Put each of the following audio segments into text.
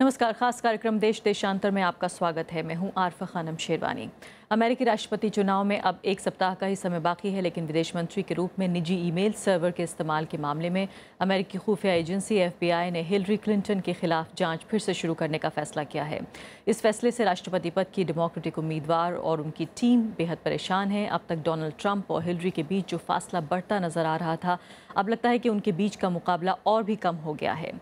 नमस्कार। खास कार्यक्रम देश देशांतर में आपका स्वागत है। मैं हूं आरफा खानम शेरवानी। अमेरिकी राष्ट्रपति चुनाव में अब एक सप्ताह का ही समय बाकी है, लेकिन विदेश मंत्री के रूप में निजी ईमेल सर्वर के इस्तेमाल के मामले में अमेरिकी खुफिया एजेंसी FBI ने हिलरी क्लिंटन के खिलाफ जांच फिर से शुरू करने का फैसला किया है। इस फैसले से राष्ट्रपति पद की डेमोक्रेटिक उम्मीदवार और उनकी टीम बेहद परेशान है। अब तक डोनाल्ड ट्रंप और हिलरी के बीच जो फासला बढ़ता नजर आ रहा था, अब लगता है कि उनके बीच का मुकाबला और भी कम हो गया है।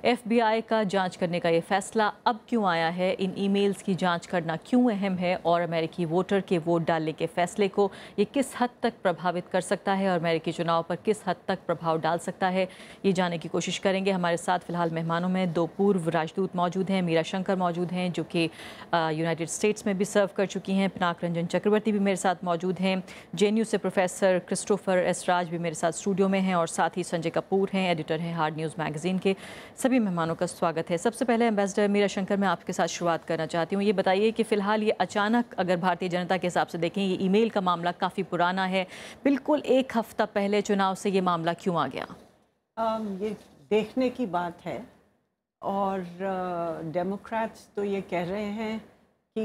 FBI का जांच करने का ये फैसला अब क्यों आया है, इन ईमेल्स की जांच करना क्यों अहम है और अमेरिकी वोटर के वोट डालने के फैसले को ये किस हद तक प्रभावित कर सकता है और अमेरिकी चुनाव पर किस हद तक प्रभाव डाल सकता है, ये जानने की कोशिश करेंगे। हमारे साथ फिलहाल मेहमानों में दो पूर्व राजदूत मौजूद हैं। मीरा शंकर मौजूद हैं जो कि यूनाइटेड स्टेट्स में भी सर्व कर चुकी हैं। पिनाक रंजन चक्रवर्ती भी मेरे साथ मौजूद हैं। JNU से प्रोफेसर क्रिस्टोफर एस राज भी मेरे साथ स्टूडियो में हैं और साथ ही संजय कपूर हैं, एडिटर हैं हार्ड न्यूज़ मैगजीन के। सभी मेहमानों का स्वागत है। सबसे पहले एम्बेसडर मीरा शंकर, मैं आपके साथ शुरुआत करना चाहती हूँ। ये बताइए कि फिलहाल ये अचानक, अगर भारतीय जनता के हिसाब से देखें, ये ईमेल का मामला काफ़ी पुराना है, बिल्कुल एक हफ्ता पहले चुनाव से ये मामला क्यों आ गया? ये देखने की बात है और डेमोक्रेट्स तो ये कह रहे हैं कि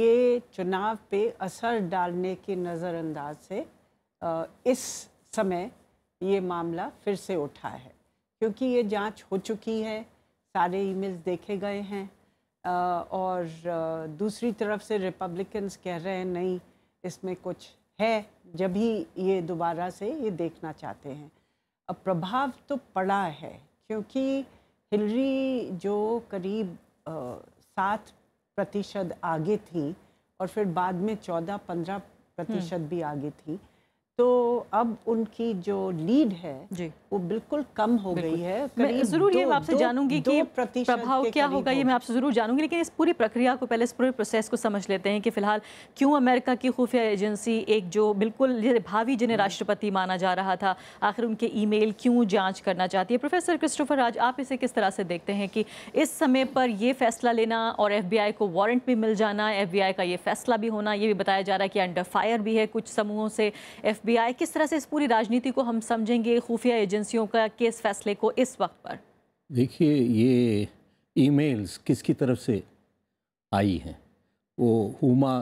ये चुनाव पे असर डालने के नज़रअंदाज से इस समय ये मामला फिर से उठा है, क्योंकि ये जांच हो चुकी है, सारे ईमेल्स देखे गए हैं और दूसरी तरफ से रिपब्लिकन्स कह रहे हैं नहीं, इसमें कुछ है, जब ही ये दोबारा से ये देखना चाहते हैं। अब प्रभाव तो पड़ा है, क्योंकि हिलरी जो करीब 7% आगे थी और फिर बाद में 14-15% भी आगे थी, तो अब उनकी जो लीड है वो बिल्कुल कम हो गई है। मैं ज़रूर ये आपसे जानूंगी कि प्रभाव क्या होगा, ये मैं आपसे ज़रूर जानूंगी, लेकिन इस पूरी प्रक्रिया को, पहले इस पूरे प्रोसेस को समझ लेते हैं कि फिलहाल क्यों अमेरिका की खुफिया एजेंसी, एक जो बिल्कुल भावी जिन्हें राष्ट्रपति माना जा रहा था, आखिर उनके ईमेल क्यों जाँच करना चाहती है। प्रोफेसर क्रिस्टोफर राज, आप इसे किस तरह से देखते हैं कि इस समय पर ये फैसला लेना और FBI को वारंट भी मिल जाना, FBI का ये फैसला भी होना, ये भी बताया जा रहा है कि अंडर फायर भी है कुछ समूहों से FBI, किस तरह से इस पूरी राजनीति को हम समझेंगे, खुफिया एजेंसियों का केस फैसले को इस वक्त पर? देखिए, ये ईमेल्स किसकी तरफ से आई हैं? वो हुमा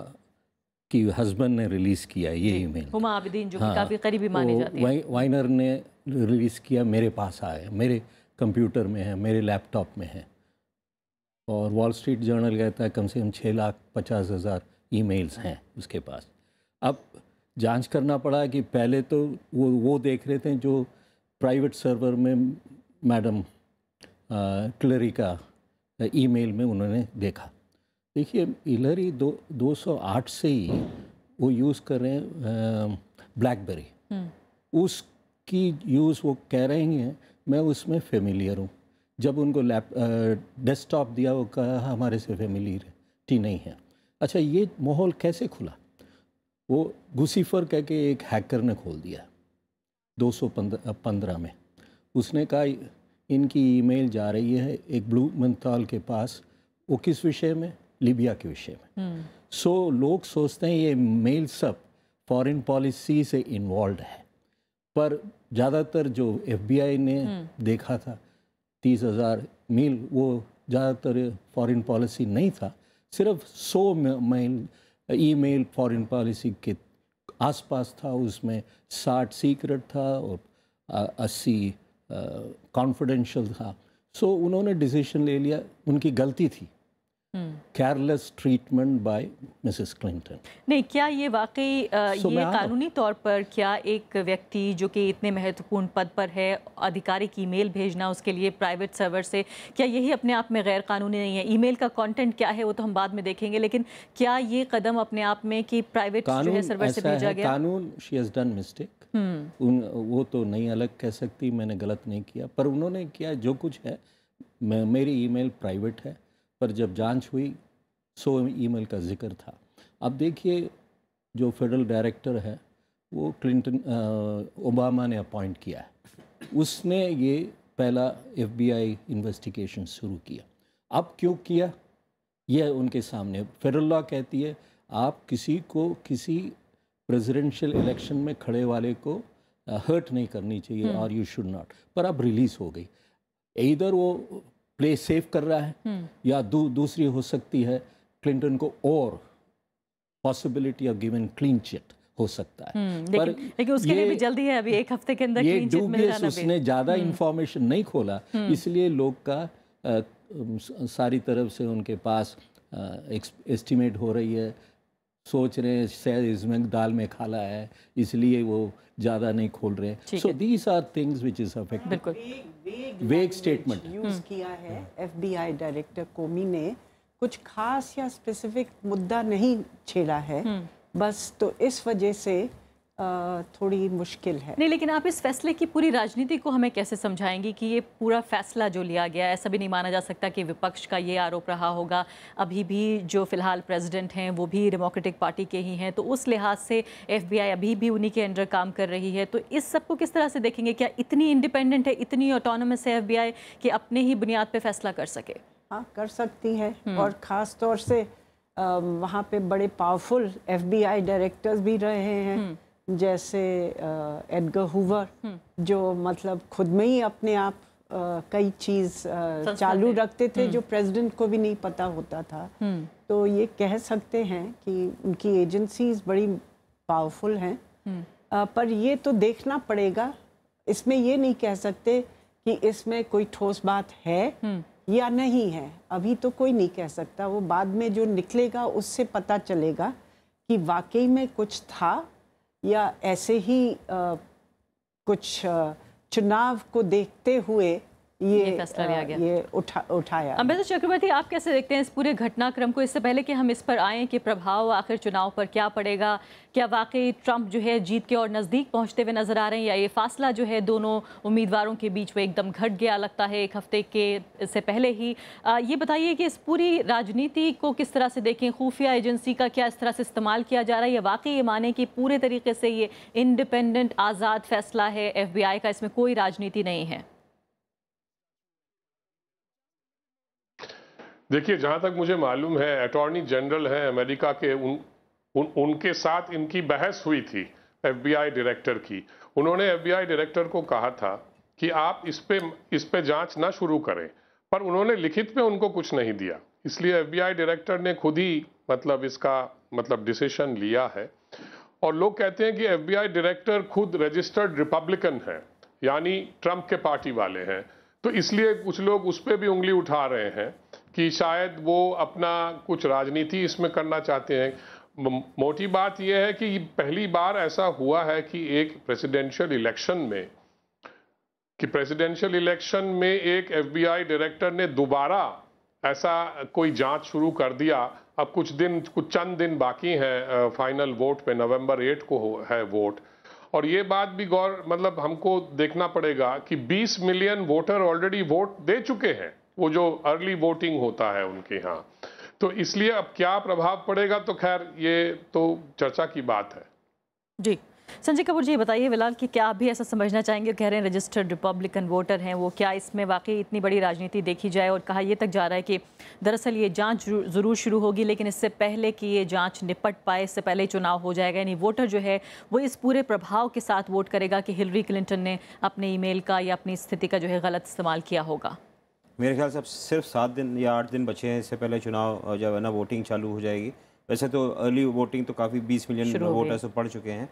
की हस्बैंड ने रिलीज़ किया ये ईमेल। हुमा आबिदीन जो कि काफ़ी करीबी मानी जाती है। वाइनर ने रिलीज़ किया, मेरे पास आया, मेरे कंप्यूटर में है, मेरे लैपटॉप में है। और वॉल स्ट्रीट जर्नल कहता है कम से कम 6,50,000 ईमेल्स हैं उसके पास। अब जांच करना पड़ा कि पहले तो वो देख रहे थे जो प्राइवेट सर्वर में मैडम हिलरी का ईमेल में उन्होंने देखा। देखिए, हिलरी 208 से ही वो यूज़ कर रहे हैं ब्लैकबेरी, उसकी यूज़ वो कह रहे हैं मैं उसमें फेमिलियर हूँ। जब उनको डेस्कटॉप दिया, वो कहा हमारे से फेमिलियरिटी नहीं है। अच्छा, ये माहौल कैसे खुला? वो गुसिफर कह के एक हैकर ने खोल दिया 215 में। उसने कहा इनकी ईमेल जा रही है एक ब्लूमेंथाल के पास, वो किस विषय में? लीबिया के विषय में। सो लोग सोचते हैं ये मेल सब फॉरेन पॉलिसी से इन्वॉल्व है, पर ज़्यादातर जो FBI ने देखा था 30,000 मेल, वो ज़्यादातर फॉरेन पॉलिसी नहीं था, सिर्फ 100 मेल ईमेल फॉरेन पॉलिसी के आसपास था। उसमें 60 सीक्रेट था और 80 कॉन्फिडेंशियल था। सो उन्होंने डिसीजन ले लिया, उनकी गलती थी, careless treatment by Mrs Clinton. नहीं, क्या ये वाकई ये कानूनी तौर पर, क्या एक व्यक्ति जो कि इतने महत्वपूर्ण पद पर है, आधिकारिक ईमेल भेजना उसके लिए प्राइवेट सर्वर से, क्या यही अपने आप में गैर कानूनी नहीं है? ईमेल का कंटेंट क्या है वो तो हम बाद में देखेंगे, लेकिन क्या ये कदम अपने आप में कि प्राइवेट जो है सर्वर से भेजा गया? कानून, शी हैज़ डन मिस्टेक, वो तो नहीं अलग कह सकती मैंने गलत नहीं किया, पर उन्होंने किया जो कुछ है। मेरी ईमेल प्राइवेट है, पर जब जांच हुई 100 ईमेल का जिक्र था। अब देखिए, जो फेडरल डायरेक्टर है वो क्लिंटन ओबामा ने अपॉइंट किया है, उसने ये पहला FBI इन्वेस्टिगेशन शुरू किया। अब क्यों किया ये उनके सामने। फेडरल लॉ कहती है आप किसी को किसी प्रेसिडेंशियल इलेक्शन में खड़े वाले को हर्ट नहीं करनी चाहिए और यू शुड नॉट, पर अब रिलीज़ हो गई। इधर वो प्ले सेफ कर रहा है, या दूसरी हो सकती है क्लिंटन को और possibility of given clean chit हो सकता है। लेकिन उसके लिए भी जल्दी है, अभी 1 हफ्ते के अंदर क्लीन चिट मिल जाना। उसने ज़्यादा इंफॉर्मेशन नहीं खोला, इसलिए लोग का सारी तरफ से उनके पास एस्टिमेट हो रही है, सोच रहे हैं शायद इसमें दाल में खाला है, इसलिए वो ज़्यादा नहीं खोल रहे। So these are things which is affecting. Vague statement use किया है FBI डायरेक्टर कोमी ने, कुछ खास या स्पेसिफिक मुद्दा नहीं छेड़ा है बस, तो इस वजह से थोड़ी मुश्किल है। नहीं, लेकिन आप इस फैसले की पूरी राजनीति को हमें कैसे समझाएंगी कि ये पूरा फैसला जो लिया गया, ऐसा भी नहीं माना जा सकता कि विपक्ष का ये आरोप रहा होगा, अभी भी जो फिलहाल प्रेसिडेंट हैं वो भी डेमोक्रेटिक पार्टी के ही हैं, तो उस लिहाज से FBI अभी भी उन्हीं के अंडर काम कर रही है। तो इस सब को किस तरह से देखेंगे? क्या इतनी इंडिपेंडेंट है, इतनी ऑटोनमस है FBI कि अपने ही बुनियाद पर फैसला कर सके? हाँ, कर सकती है, और ख़ास तौर से वहाँ पे बड़े पावरफुल FBI डायरेक्टर्स भी रहे हैं, जैसे एडगर हूवर, जो मतलब खुद में ही अपने आप कई चीज़ चालू रखते थे जो प्रेसिडेंट को भी नहीं पता होता था। तो ये कह सकते हैं कि उनकी एजेंसीज बड़ी पावरफुल हैं, पर ये तो देखना पड़ेगा। इसमें ये नहीं कह सकते कि इसमें कोई ठोस बात है या नहीं है, अभी तो कोई नहीं कह सकता। वो बाद में जो निकलेगा उससे पता चलेगा कि वाकई में कुछ था या ऐसे ही कुछ चुनाव को देखते हुए ये फैसला लिया गया, ये उठाया। अम्बेदकर चक्रवर्ती, आप कैसे देखते हैं इस पूरे घटनाक्रम को? इससे पहले कि हम इस पर आएँ कि प्रभाव आखिर चुनाव पर क्या पड़ेगा, क्या वाकई ट्रंप जो है जीत के और नज़दीक पहुंचते हुए नजर आ रहे हैं, या ये फासला जो है दोनों उम्मीदवारों के बीच में एकदम घट गया लगता है 1 हफ्ते के से पहले ही? ये बताइए कि इस पूरी राजनीति को किस तरह से देखें, खुफिया एजेंसी का क्या इस तरह से इस्तेमाल किया जा रहा है, या वाकई ये माने कि पूरे तरीके से ये इंडिपेंडेंट आज़ाद फैसला है FBI का, इसमें कोई राजनीति नहीं है? देखिए, जहाँ तक मुझे मालूम है, अटॉर्नी जनरल हैं अमेरिका के, उनके साथ इनकी बहस हुई थी FBI डायरेक्टर की। उन्होंने FBI डायरेक्टर को कहा था कि आप इस पे जांच ना शुरू करें, पर उन्होंने लिखित में उनको कुछ नहीं दिया, इसलिए FBI डायरेक्टर ने खुद ही इसका डिसीजन लिया है। और लोग कहते हैं कि FBI डायरेक्टर खुद रजिस्टर्ड रिपब्लिकन है, यानी ट्रंप के पार्टी वाले हैं, तो इसलिए कुछ लोग उस पर भी उंगली उठा रहे हैं कि शायद वो अपना कुछ राजनीति इसमें करना चाहते हैं। मोटी बात यह है कि पहली बार ऐसा हुआ है कि एक प्रेसिडेंशियल इलेक्शन में एक FBI डायरेक्टर ने दोबारा ऐसा कोई जांच शुरू कर दिया। अब कुछ चंद दिन बाकी हैं फाइनल वोट पे, नवंबर 8 को है वोट। और ये बात भी हमको देखना पड़ेगा कि 20 मिलियन वोटर ऑलरेडी वोट दे चुके हैं, वो जो अर्ली वोटिंग होता है उनके यहाँ। तो इसलिए अब क्या प्रभाव पड़ेगा, तो खैर ये तो चर्चा की बात है। जी, संजय कपूर जी, बताइए फिलहाल कि क्या आप भी ऐसा समझना चाहेंगे, कह रहे हैं रजिस्टर्ड रिपब्लिकन वोटर हैं वो, क्या इसमें वाकई इतनी बड़ी राजनीति देखी जाए? और कहा यह तक जा रहा है कि दरअसल ये जांच ज़रूर शुरू होगी, लेकिन इससे पहले कि ये जांच निपट पाए, इससे पहले चुनाव हो जाएगा, यानी वोटर जो है वो इस पूरे प्रभाव के साथ वोट करेगा कि हिलरी क्लिंटन ने अपने ईमेल का या अपनी स्थिति का जो है गलत इस्तेमाल किया होगा। मेरे ख्याल से अब सिर्फ 7 दिन या 8 दिन बचे हैं, इससे पहले चुनाव जब है ना वोटिंग चालू हो जाएगी। वैसे तो अर्ली वोटिंग तो काफ़ी 20 मिलियन वोटर्स तो पड़ चुके हैं,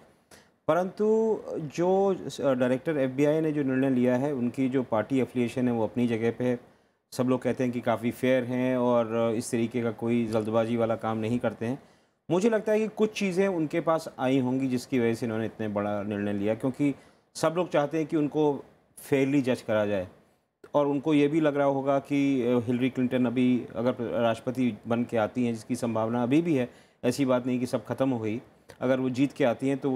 परंतु जो डायरेक्टर FBI ने जो निर्णय लिया है, उनकी जो पार्टी एफिलिएशन है वो अपनी जगह पे है। सब लोग कहते हैं कि काफ़ी फेयर हैं और इस तरीके का कोई जल्दबाजी वाला काम नहीं करते हैं। मुझे लगता है कि कुछ चीज़ें उनके पास आई होंगी जिसकी वजह से इन्होंने इतने बड़ा निर्णय लिया, क्योंकि सब लोग चाहते हैं कि उनको फेयरली जज करा जाए। और उनको ये भी लग रहा होगा कि हिलरी क्लिंटन अभी अगर राष्ट्रपति बन के आती हैं, जिसकी संभावना अभी भी है, ऐसी बात नहीं कि सब ख़त्म हो गई, अगर वो जीत के आती हैं तो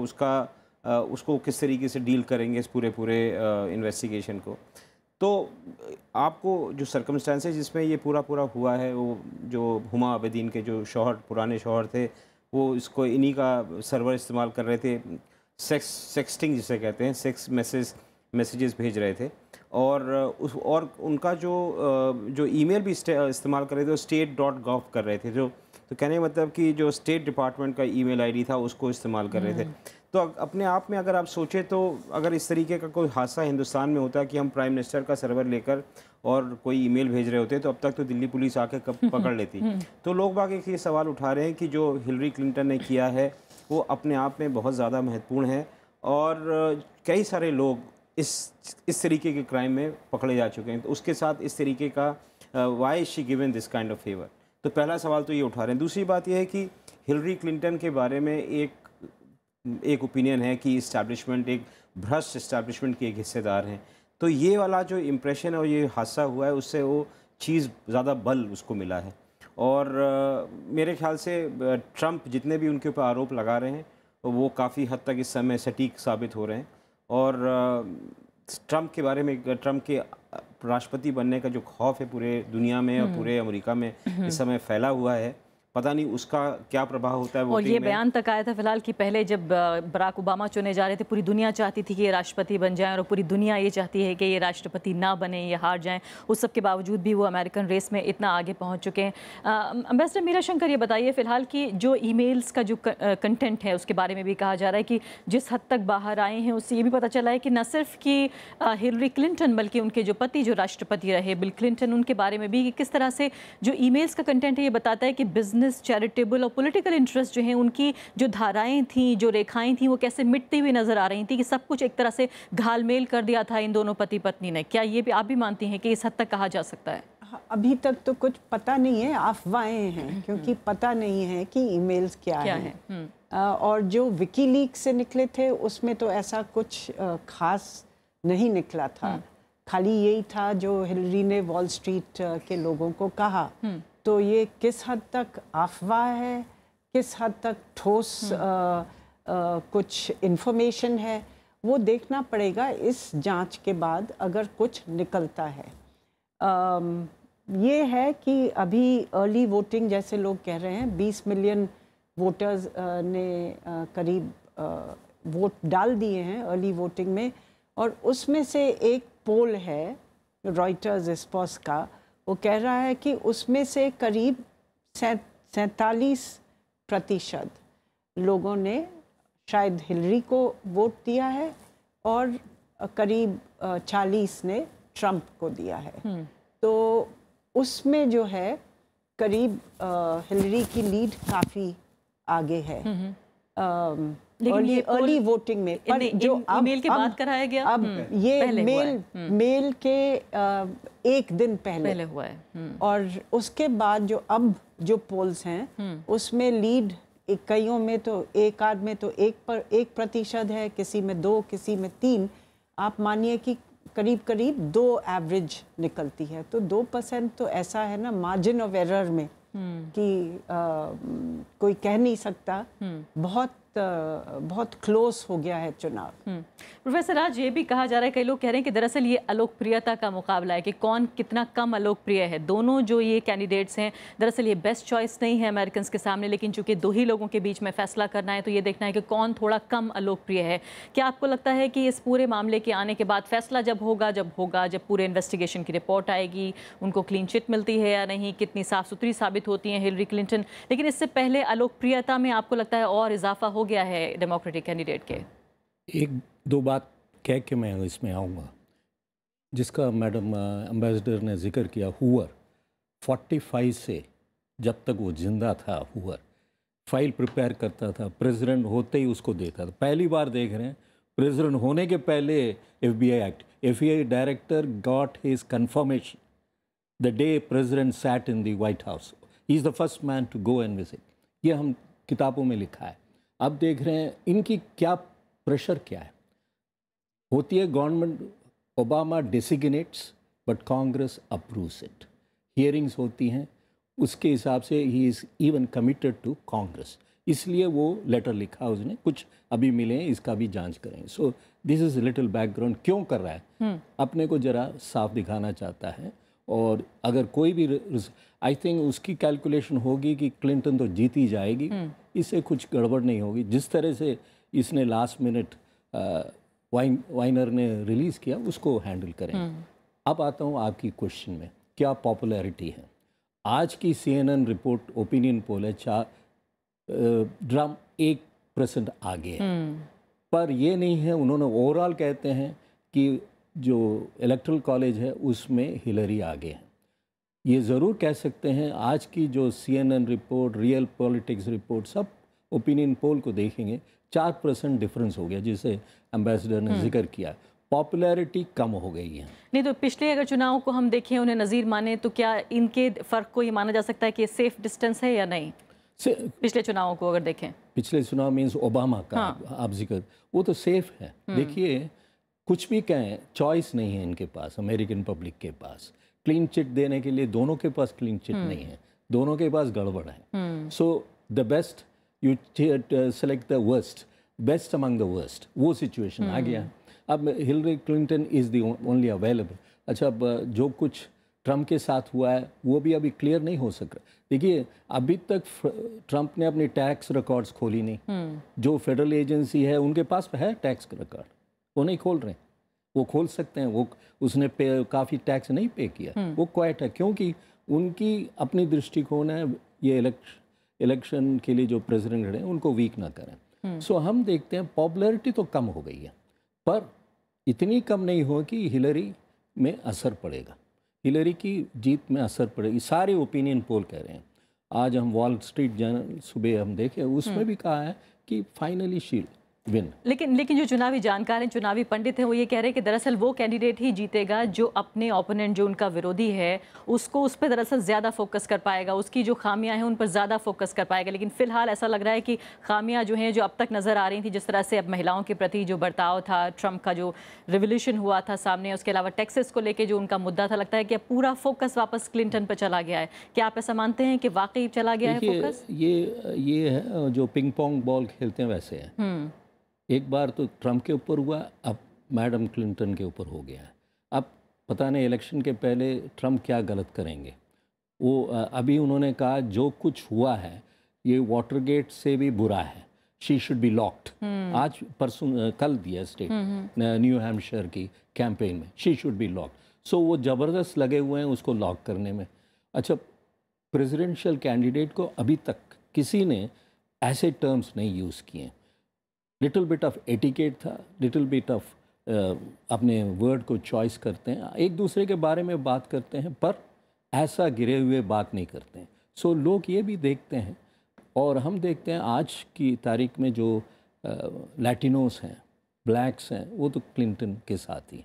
उसको किस तरीके से डील करेंगे इस पूरे इन्वेस्टिगेशन को। तो आपको जो सर्कमस्टेंसेस जिसमें ये पूरा हुआ है, वो जो हुमा आबदीन के जो पुराने शौहर थे, वो इसको इन्हीं का सर्वर इस्तेमाल कर रहे थे, सेक्सटिंग जिसे कहते हैं, सेक्स मैसेजेस भेज रहे थे, और उनका जो ईमेल भी इस्तेमाल कर रहे थे वो state.gov कर रहे थे, जो तो कहने का मतलब कि जो स्टेट डिपार्टमेंट का ईमेल आईडी था उसको इस्तेमाल कर रहे थे। तो अपने आप में अगर आप सोचें तो अगर इस तरीके का कोई हादसा हिंदुस्तान में होता कि हम प्राइम मिनिस्टर का सर्वर लेकर और कोई ईमेल भेज रहे होते तो अब तक तो दिल्ली पुलिस आके कब पकड़ लेती। तो लोग बाग एक ये सवाल उठा रहे हैं कि जो हिलरी क्लिंटन ने किया है वो अपने आप में बहुत ज़्यादा महत्वपूर्ण है और कई सारे लोग इस तरीके के क्राइम में पकड़े जा चुके हैं। तो उसके साथ इस तरीके का why she given this kind of favour, तो पहला सवाल तो ये उठा रहे हैं। दूसरी बात यह है कि हिलरी क्लिंटन के बारे में एक ओपिनियन है कि इस्टेब्लिशमेंट एक भ्रष्ट इस्टेब्लिशमेंट के एक हिस्सेदार हैं। तो ये वाला जो इम्प्रेशन है और ये हादसा हुआ है उससे वो चीज़ ज़्यादा बल उसको मिला है। और मेरे ख्याल से ट्रंप जितने भी उनके ऊपर आरोप लगा रहे हैं वो काफ़ी हद तक इस समय सटीक साबित हो रहे हैं। और ट्रंप के बारे में, ट्रंप के राष्ट्रपति बनने का जो खौफ है पूरे दुनिया में और पूरे अमेरिका में इस समय फैला हुआ है, पता नहीं उसका क्या प्रभाव होता है। और ये बयान तक आया था फिलहाल कि पहले जब बराक ओबामा चुने जा रहे थे पूरी दुनिया चाहती थी कि ये राष्ट्रपति बन जाएं और पूरी दुनिया ये चाहती है कि ये राष्ट्रपति ना बने, ये हार जाएं। उस सब के बावजूद भी वो अमेरिकन रेस में इतना आगे पहुंच चुके हैं। एम्बेसडर मीरा शंकर, ये बताइए फिलहाल कि जो ईमेल्स का जो कंटेंट है उसके बारे में भी कहा जा रहा है कि जिस हद तक बाहर आए हैं उससे ये भी पता चला है कि न सिर्फ कि हिलरी क्लिंटन बल्कि उनके जो पति जो राष्ट्रपति रहे बिल क्लिंटन, उनके बारे में भी किस तरह से जो ईमेल्स का कंटेंट है ये बताता है कि बिजनेस, चैरिटेबल और पॉलिटिकल इंटरेस्ट जो हैं उनकी जो धाराएं थी, जो रेखाएं थी वो कैसे मिटती हुई नजर आ रही थी कि सब कुछ एक तरह से घालमेल कर दिया था इन दोनों पति पत्नी ने। क्या ये भी आप भी मानती हैं कि इस हद तक कहा जा सकता है? अभी तक तो कुछ पता नहीं है, अफवाहें हैं क्योंकि पता नहीं है कि ईमेल्स क्या है। और जो विकीलीक्स से निकले थे उसमें तो ऐसा कुछ खास नहीं निकला था, खाली यही था जो हिलरी ने वॉल स्ट्रीट के लोगों को कहा। तो ये किस हद तक अफवाह है, किस हद तक ठोस कुछ इन्फॉर्मेशन है, वो देखना पड़ेगा इस जांच के बाद अगर कुछ निकलता है। ये है कि अभी अर्ली वोटिंग जैसे लोग कह रहे हैं 20 मिलियन वोटर्स ने करीब वोट डाल दिए हैं अर्ली वोटिंग में, और उसमें से एक पोल है रॉयटर्स इस्पॉस का, वो कह रहा है कि उसमें से करीब 47% लोगों ने शायद हिलरी को वोट दिया है और करीब 40 ने ट्रंप को दिया है। तो उसमें जो है करीब हिलरी की लीड काफ़ी आगे है अर्ली वोटिंग में। पर जो ईमेल के बाद कराया गया, अब ये मेल के एक दिन पहले हुआ है। और उसके बाद जो अब जो पोल्स हैं उसमें लीड कईयों में तो एक आध में तो 1% है, किसी में 2, किसी में 3। आप मानिए कि करीब करीब 2 एवरेज निकलती है। तो 2% तो ऐसा है ना मार्जिन ऑफ एरर में कि कोई कह नहीं सकता, बहुत क्लोज हो गया है चुनाव। प्रोफेसर, आज ये भी कहा जा रहा है, कई लोग कह रहे हैं कि दरअसल ये अलोकप्रियता का मुकाबला है कि कौन कितना कम अलोकप्रिय है। दोनों जो ये कैंडिडेट्स हैं दरअसल ये बेस्ट चॉइस नहीं है अमेरिकन के सामने, लेकिन चूंकि 2 ही लोगों के बीच में फैसला करना है तो ये देखना है कि कौन थोड़ा कम अलोकप्रिय है। क्या आपको लगता है कि इस पूरे मामले के आने के बाद फैसला जब पूरे इन्वेस्टिगेशन की रिपोर्ट आएगी, उनको क्लीन चिट मिलती है या नहीं, कितनी साफ सुथरी साबित होती हैं हिलरी क्लिंटन, लेकिन इससे पहले अलोकप्रियता में आपको लगता है और इजाफा हो गया है डेमोक्रेटिक कैंडिडेट के? 1-2 बात कह के मैं इसमें आऊँगा, जिसका मैडम एम्बेसडर ने जिक्र किया। हुअर 45 से जब तक वो जिंदा था, हुअर फाइल प्रिपेयर करता था, प्रेसिडेंट होते ही उसको देता था। पहली बार देख रहे हैं प्रेसिडेंट होने के पहले FBI director got his confirmation the day president sat in the White House. He is the first man to go and visit. ये हम किताबों में लिखा है। अब देख रहे हैं इनकी क्या प्रेशर क्या है। होती है government, Obama designates but Congress approves it. Hearings होती हैं, उसके हिसाब से ही is even committed to Congress, इसलिए वो लेटर लिखा उसने। कुछ अभी मिले हैं, इसका भी जांच करेंगे। So this is little background. क्यों कर रहा है, अपने को ज़रा साफ दिखाना चाहता है। और अगर कोई भी आई थिंक उसकी कैलकुलेशन होगी कि क्लिंटन तो जीती जाएगी, इससे कुछ गड़बड़ नहीं होगी। जिस तरह से इसने लास्ट मिनट वाइनर ने रिलीज़ किया उसको हैंडल करें। अब आता हूँ आपकी क्वेश्चन में, क्या पॉपुलैरिटी है। आज की CNN रिपोर्ट ओपिनियन पोल है, ट्रम्प 1% आगे है, पर ये नहीं है, उन्होंने ओवरऑल कहते हैं कि जो इलेक्टोरल कॉलेज है उसमें हिलरी आगे है। ये ज़रूर कह सकते हैं, आज की जो CNN report, real politics report, सब ओपिनियन पोल को देखेंगे 4% डिफरेंस हो गया, जिसे एम्बेसडर ने जिक्र किया। पॉपुलैरिटी कम हो गई है। नहीं तो पिछले अगर चुनाव को हम देखें, उन्हें नज़ीर माने, तो क्या इनके फ़र्क को ये माना जा सकता है कि सेफ डिस्टेंस है या नहीं? पिछले चुनावों को अगर देखें, पिछले चुनाव मीन्स ओबामा का आप जिक्र, वो तो सेफ है। देखिए, कुछ भी कहें, चॉइस नहीं है इनके पास, अमेरिकन पब्लिक के पास। क्लीन चिट देने के लिए दोनों के पास क्लीन चिट नहीं है, दोनों के पास गड़बड़ है। So the best you select the worst, best among the worst, वो सिचुएशन आ गया। अब Hillary Clinton is the only available. अच्छा, अब जो कुछ ट्रम्प के साथ हुआ है वो भी अभी क्लियर नहीं हो सक रहा। देखिए, अभी तक ट्रम्प ने अपनी टैक्स रिकॉर्ड्स खोली नहीं। जो फेडरल एजेंसी है उनके पास है टैक्स रिकॉर्ड, वो नहीं खोल रहे। वो खोल सकते हैं, वो उसने काफ़ी टैक्स नहीं पे किया, वो क्वाइट है, क्योंकि उनकी अपनी दृष्टिकोण है ये इलेक्शन के लिए जो प्रेसिडेंट खड़े हैं उनको वीक ना करें। सो हम देखते हैं पॉपुलैरिटी तो कम हो गई है, पर इतनी कम नहीं हो कि हिलरी में असर पड़ेगा, हिलरी की जीत में असर पड़ेगी। सारे ओपिनियन पोल कह रहे हैं। आज हम वॉल स्ट्रीट जर्नल सुबह हम देखे, उसमें भी कहा है कि फाइनली शी विन। लेकिन जो चुनावी जानकार हैं, चुनावी पंडित हैं, वो ये कह रहे हैं कि दरअसल वो कैंडिडेट ही जीतेगा जो अपने ओपोनेंट, जो उनका विरोधी है, उसको उस पर दरअसल ज़्यादा फोकस कर पाएगा, उसकी जो खामियां हैं उन पर ज़्यादा फोकस कर पाएगा। लेकिन फिलहाल ऐसा लग रहा है कि खामियां जो हैं, जो अब तक नज़र आ रही थी, जिस तरह से अब महिलाओं के प्रति जो बर्ताव था, ट्रम्प का जो रिवोल्यूशन हुआ था सामने, उसके अलावा टेक्सास को लेकर जो उनका मुद्दा था, लगता है कि अब पूरा फोकस वापस क्लिंटन पर चला गया है। क्या आप ऐसा मानते हैं कि वाकई चला गया है फोकस? ये है जो पिंग पोंग बॉल खेलते हैं वैसे है। एक बार तो ट्रम्प के ऊपर हुआ, अब मैडम क्लिंटन के ऊपर हो गया है। अब पता नहीं इलेक्शन के पहले ट्रम्प क्या गलत करेंगे। वो अभी उन्होंने कहा जो कुछ हुआ है ये वाटरगेट से भी बुरा है, शी शुड बी लॉक्ड। आज परसों कल दिया स्टेट न्यू हैम्पशायर की कैंपेन में, शी शुड बी लॉक्ड। सो वो ज़बरदस्त लगे हुए हैं उसको लॉक करने में। अच्छा, प्रेसिडेंशियल कैंडिडेट को अभी तक किसी ने ऐसे टर्म्स नहीं यूज़ किए। लिटिल बिट ऑफ एटिकेट था, लिटिल बिट ऑफ अपने वर्ड को चॉइस करते हैं, एक दूसरे के बारे में बात करते हैं, पर ऐसा गिरे हुए बात नहीं करते हैं। सो लोग ये भी देखते हैं, और हम देखते हैं आज की तारीख में जो लैटिनोस हैं, ब्लैक्स हैं, वो तो क्लिंटन के साथ ही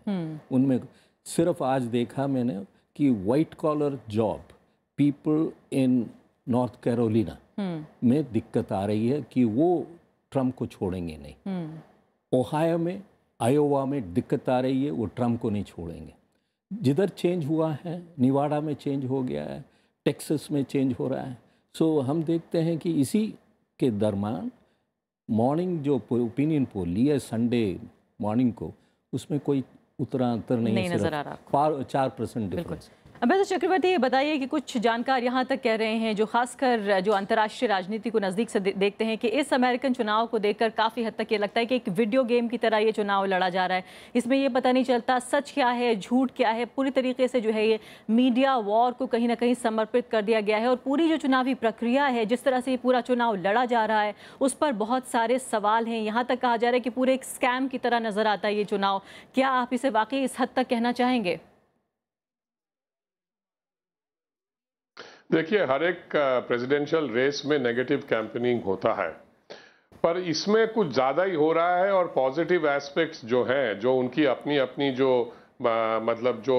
उनमें सिर्फ आज देखा मैंने कि white collar job people in North Carolina में दिक्कत आ रही है कि वो ट्रम्प को छोड़ेंगे नहीं। ओहायो में, आयोवा में दिक्कत आ रही है, वो ट्रम्प को नहीं छोड़ेंगे। जिधर चेंज हुआ है, निवाडा में चेंज हो गया है, टेक्सास में चेंज हो रहा है। सो हम देखते हैं कि इसी के दरमियान मॉर्निंग जो ओपिनियन पोल लिया संडे मॉर्निंग को, उसमें कोई उतरा अंतर नहीं नजर आ रहा, 4% डिफरेंस। एम्बेसडर चक्रवर्ती, ये बताइए कि कुछ जानकार यहाँ तक कह रहे हैं, जो खासकर जो अंतर्राष्ट्रीय राजनीति को नज़दीक से देखते हैं, कि इस अमेरिकन चुनाव को देखकर काफ़ी हद तक ये लगता है कि एक वीडियो गेम की तरह ये चुनाव लड़ा जा रहा है। इसमें ये पता नहीं चलता सच क्या है, झूठ क्या है। पूरी तरीके से जो है ये मीडिया वॉर को कहीं ना कहीं समर्पित कर दिया गया है, और पूरी जो चुनावी प्रक्रिया है, जिस तरह से ये पूरा चुनाव लड़ा जा रहा है, उस पर बहुत सारे सवाल हैं। यहाँ तक कहा जा रहा है कि पूरे एक स्कैम की तरह नज़र आता है ये चुनाव। क्या आप इसे वाकई इस हद तक कहना चाहेंगे? देखिए, हर एक प्रेसिडेंशियल रेस में नेगेटिव कैंपेनिंग होता है, पर इसमें कुछ ज़्यादा ही हो रहा है। और पॉजिटिव एस्पेक्ट्स जो हैं, जो उनकी अपनी अपनी जो मतलब जो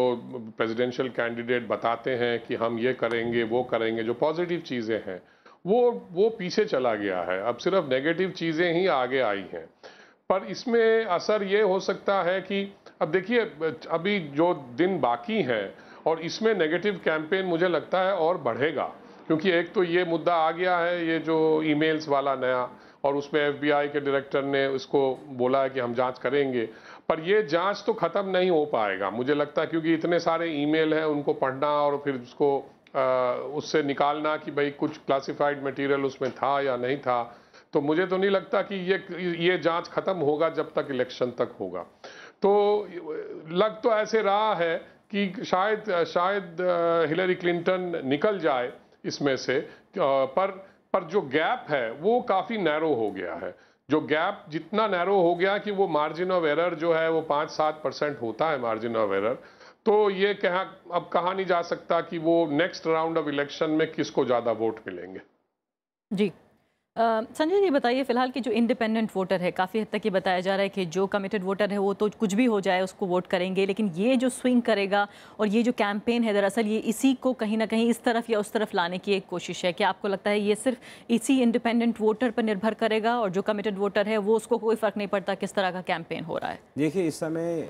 प्रेसिडेंशियल कैंडिडेट बताते हैं कि हम ये करेंगे वो करेंगे, जो पॉजिटिव चीज़ें हैं वो पीछे चला गया है। अब सिर्फ नेगेटिव चीज़ें ही आगे आई हैं। पर इसमें असर ये हो सकता है कि अब देखिए, अभी जो दिन बाकी हैं और इसमें नेगेटिव कैंपेन मुझे लगता है और बढ़ेगा, क्योंकि एक तो ये मुद्दा आ गया है, ये जो ईमेल्स वाला नया, और उसमें FBI के डायरेक्टर ने उसको बोला है कि हम जांच करेंगे। पर ये जांच तो ख़त्म नहीं हो पाएगा मुझे लगता है, क्योंकि इतने सारे ईमेल हैं, उनको पढ़ना और फिर उसको उससे निकालना कि भाई कुछ क्लासिफाइड मटेरियल उसमें था या नहीं था। तो मुझे तो नहीं लगता कि ये जांच खत्म होगा जब तक इलेक्शन तक होगा। तो लग तो ऐसे रहा है कि शायद हिलरी क्लिंटन निकल जाए इसमें से, पर जो गैप है वो काफ़ी नैरो हो गया है। जो गैप जितना नैरो हो गया कि वो मार्जिन ऑफ एरर जो है वो 5-7% होता है मार्जिन ऑफ एरर, तो ये अब कहा नहीं जा सकता कि वो नेक्स्ट राउंड ऑफ इलेक्शन में किसको ज़्यादा वोट मिलेंगे। जी संजय जी बताइए, फिलहाल की जो इंडिपेंडेंट वोटर है, काफ़ी हद तक ये बताया जा रहा है कि जो कमिटेड वोटर है वो तो कुछ भी हो जाए उसको वोट करेंगे, लेकिन ये जो स्विंग करेगा और ये जो कैंपेन है दरअसल ये इसी को कहीं ना कहीं इस तरफ या उस तरफ लाने की एक कोशिश है। क्या आपको लगता है ये सिर्फ इसी इंडिपेंडेंट वोटर पर निर्भर करेगा और जो कमिटेड वोटर है वो उसको कोई फ़र्क नहीं पड़ता किस तरह का कैंपेन हो रहा है? देखिए, इस समय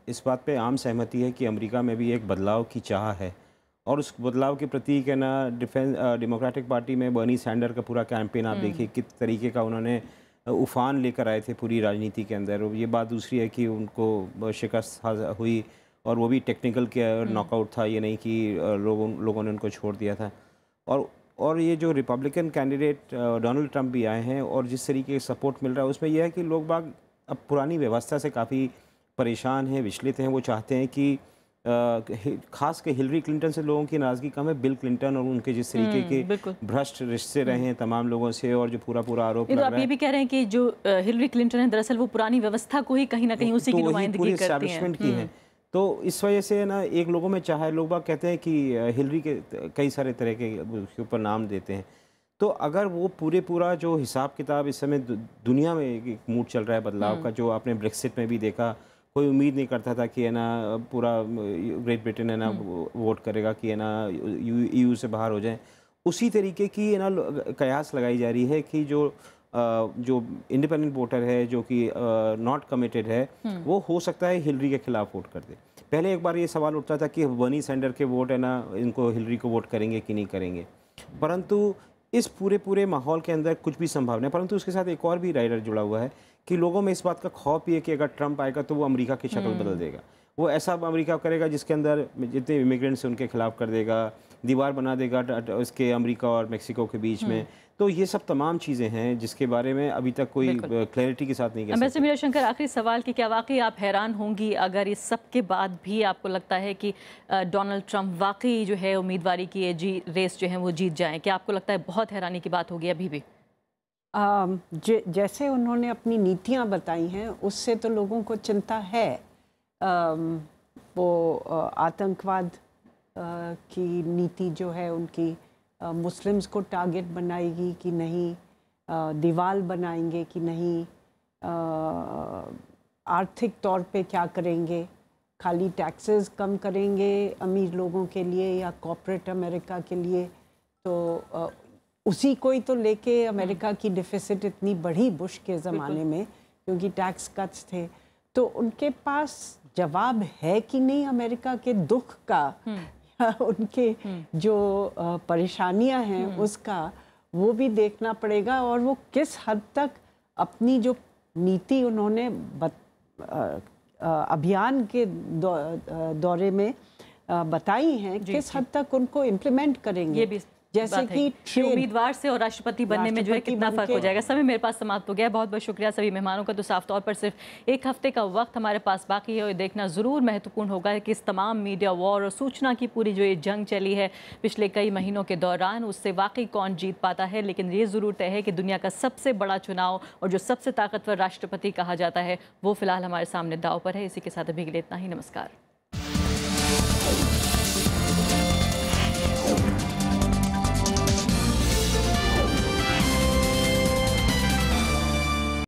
इस बात पर आम सहमति है कि अमरीका में भी एक बदलाव की चाह है और उस बदलाव के प्रतीक है ना डेमोक्रेटिक पार्टी में बर्नी सैंडर का पूरा कैंपेन आप देखिए किस तरीके का उन्होंने उफान लेकर आए थे पूरी राजनीति के अंदर। ये बात दूसरी है कि उनको शिकस्त हुई और वो भी टेक्निकल के नॉकआउट था, ये नहीं कि लोगों ने उनको छोड़ दिया था। और ये जो रिपब्लिकन कैंडिडेट डोनाल्ड ट्रंप भी आए हैं और जिस तरीके का सपोर्ट मिल रहा है उसमें यह है कि लोग बाग अब पुरानी व्यवस्था से काफ़ी परेशान हैं, विचलित हैं। वो चाहते हैं कि खास के हिलरी क्लिंटन से लोगों की नाराज़गी कम है, बिल क्लिंटन और उनके जिस तरीके के भ्रष्ट रिश्ते रहे हैं तमाम लोगों से और जो पूरा आरोप लग रहा है। आप ये भी कह रहे हैं कि जो हिलरी क्लिंटन है दरासल वो पुरानी व्यवस्था को ही कहीं ना कहीं उसी की नुमाइंदगी करती हैं। तो इस वजह से ना एक लोगों में चाहे लोग बाग कहते हैं कि हिलरी के कई सारे तरह के उसके ऊपर नाम देते हैं। तो अगर वो पूरा जो हिसाब किताब इस समय दुनिया में एक मूड चल रहा है बदलाव का, जो आपने ब्रेक्सिट में भी देखा, कोई उम्मीद नहीं करता था कि है ना पूरा ग्रेट ब्रिटेन है ना वोट करेगा कि है ना EU से बाहर हो जाए। उसी तरीके की है ना कयास लगाई जा रही है कि जो इंडिपेंडेंट वोटर है जो कि नॉट कमिटेड है वो हो सकता है हिलरी के खिलाफ वोट कर दे। पहले एक बार ये सवाल उठता था कि बर्नी सैंडर के वोट है ना इनको हिलरी को वोट करेंगे कि नहीं करेंगे, परंतु इस पूरे माहौल के अंदर कुछ भी संभावना है। परंतु उसके साथ एक और भी राइडर जुड़ा हुआ है कि लोगों में इस बात का खौफ भी है कि अगर ट्रंप आएगा तो वो अमेरिका की शक्ल बदल देगा। वो ऐसा अमेरिका करेगा जिसके अंदर जितने इमिग्रेंट्स हैं उनके खिलाफ कर देगा, दीवार बना देगा उसके अमेरिका और मेक्सिको के बीच में। तो ये सब तमाम चीज़ें हैं जिसके बारे में अभी तक कोई क्लैरिटी के साथ नहीं कह सकते। मीरा शंकर, आखिरी सवाल कि क्या वाकई आप हैरान होंगी अगर इस सब के बाद भी आपको लगता है कि डोनाल्ड ट्रंप वाकई जो है उम्मीदवारी की रेस जो है वो जीत जाएं? क्या आपको लगता है बहुत हैरानी की बात होगी अभी भी? जैसे उन्होंने अपनी नीतियां बताई हैं उससे तो लोगों को चिंता है। वो आतंकवाद की नीति जो है उनकी, मुस्लिम्स को टारगेट बनाएगी कि नहीं, दीवार बनाएंगे कि नहीं, आर्थिक तौर पे क्या करेंगे, खाली टैक्सेस कम करेंगे अमीर लोगों के लिए या कॉर्पोरेट अमेरिका के लिए। तो उसी को ही तो लेके अमेरिका की डिफिसिट इतनी बढ़ी बुश के ज़माने में, क्योंकि टैक्स कट्स थे। तो उनके पास जवाब है कि नहीं अमेरिका के दुख का या उनके जो परेशानियां हैं उसका, वो भी देखना पड़ेगा। और वो किस हद तक अपनी जो नीति उन्होंने अभियान के दौरे में बताई हैं किस हद तक उनको इम्प्लीमेंट करेंगे। ये भी जैसे कि उम्मीदवार से और राष्ट्रपति बनने में जो है कितना फर्क हो जाएगा। समय मेरे पास समाप्त हो गया है। बहुत बहुत शुक्रिया सभी मेहमानों का। तो साफ तौर पर सिर्फ एक हफ्ते का वक्त हमारे पास बाकी है और देखना ज़रूर महत्वपूर्ण होगा कि इस तमाम मीडिया वॉर और सूचना की पूरी जो ये जंग चली है पिछले कई महीनों के दौरान, उससे वाकई कौन जीत पाता है। लेकिन ये ज़रूर तय है कि दुनिया का सबसे बड़ा चुनाव और जो सबसे ताकतवर राष्ट्रपति कहा जाता है वो फिलहाल हमारे सामने दाव पर है। इसी के साथ अभी के लिए इतना ही। नमस्कार।